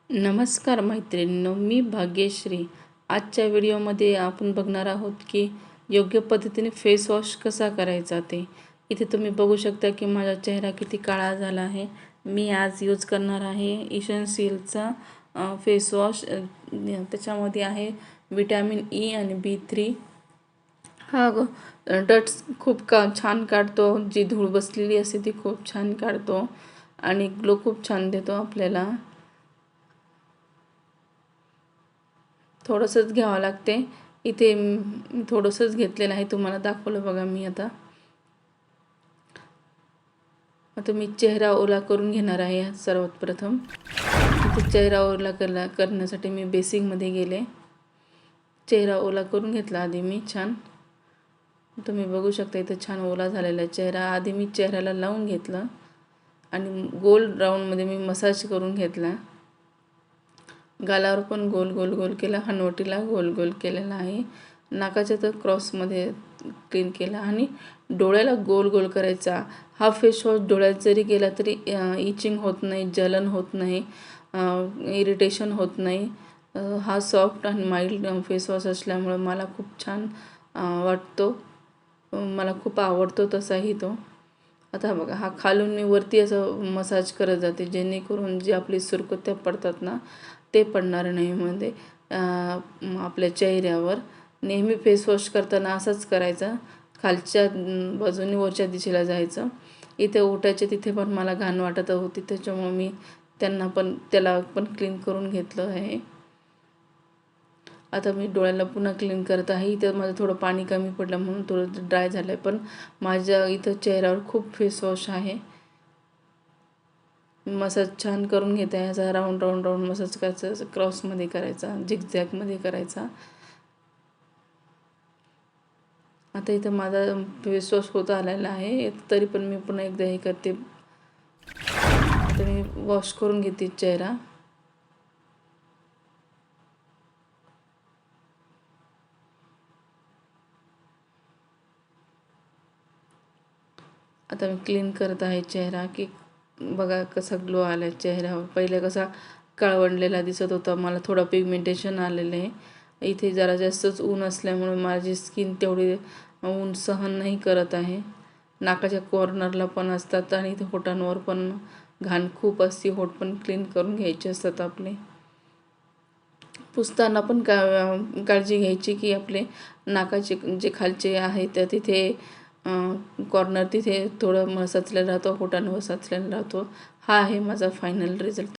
नमस्कार मैत्रिणींनो, मी भाग्यश्री. आजच्या व्हिडिओमध्ये आपण बघणार आहोत की योग्य पद्धतीने फेस वॉश कसा करायचा ते. इथे तुम्ही बघू शकता की माझा चेहरा किती काळा झाला आहे. मी आज यूज करणार आहे इसेन्शियलचा फेस वॉश. त्याच्यामध्ये आहे विटॅमिन ई आणि B3. हा डट्स खूप छान काढतो. जी धूळ बसलेली असते ती खूप छान काढतो आणि ग्लो खूप छान देतो आपल्याला. थोडंसंच घ्यावं लागते. इथे थोडंसंच घेतलेलं आहे, तुम्हाला दाखवलं बघा मी. आता मी चेहरा ओला करून घेणार आहे. सर्वात प्रथम इथे चेहरा ओला करण्यासाठी मी बेसिंगमध्ये गेले. चेहरा ओला करून घेतला आधी मी छान. तुम्ही बघू शकता इथे छान ओला झालेला चेहरा. आधी मी चेहऱ्याला लावून घेतलं आणि गोल राऊंडमध्ये मी मसाज करून घेतला. गालावर पण गोल गोल गोल केला, हनवटीला गोल गोल केलेला आहे, नाकाच्या तर क्रॉसमध्ये क्लीन केला आणि डोळ्याला गोल गोल करायचा. हा फेस वॉश डोळ्यात जरी गेला तरी इचिंग होत नाही, जलन होत नाही, इरिटेशन होत नाही. हा सॉफ्ट आणि माइल्ड फेस वॉश असल्यामुळे मला खूप छान वाटतो. मला खूप आवडतो तसाही तो. आता बघा, हा खालून मी वरती असं मसाज करत जाते, जेणेकरून जे आपली सुरकुत्या पडतात ना ते पडणार नाही. म्हणजे आपल्या चेहऱ्यावर नेहमी फेस वॉश करताना असंच करायचं. खालच्या बाजूने वरच्या दिशेला जायचं. इथे ओठाच्या तिथे पण मला घाण वाटत होती, त्याच्यामुळे मी त्याला पण क्लीन करून घेतलं आहे. आता मी डोळ्याला पुन्हा क्लीन करत आहे. इथं माझं थोडं पाणी कमी पडलं म्हणून थोडं ड्राय झालं आहे, पण माझ्या इथं चेहऱ्यावर खूप फेस वॉश आहे. मसाज छान करून घेत आहे. असा राऊंड राऊंड राऊंड मसाज करायचा, क्रॉसमध्ये करायचा, झिगझॅगमध्ये करायचा. आता इथं माझा फेस वॉश होत आलेला आहे, तरी पण मी पुन्हा एकदा हे करते. आता मी वॉश करून घेते चेहरा. आता मी क्लीन करत आहे चेहरा, की बघा कसा ग्लो आला आहे चेहऱ्यावर. पहिले कसा काळवंडलेला दिसत होता, मला थोडं पिगमेंटेशन आलेलं आहे. इथे जरा जास्तच ऊन असल्यामुळे माझी स्किन तेवढी ऊन सहन नाही करत आहे. नाकाच्या कॉर्नरला पण असतात आणि इथे होटांवर पण घाण खूप असते. होट पण क्लीन करून घ्यायचे असतात आपले. पुसताना पण काळजी घ्यायची की आपले नाकाचे जे खालचे आहे त्या तिथे कॉर्नर तिथे थोडं सचलेला राहतो, होटांवर सचलेला राहतो. हा आहे माझा फायनल रिझल्ट.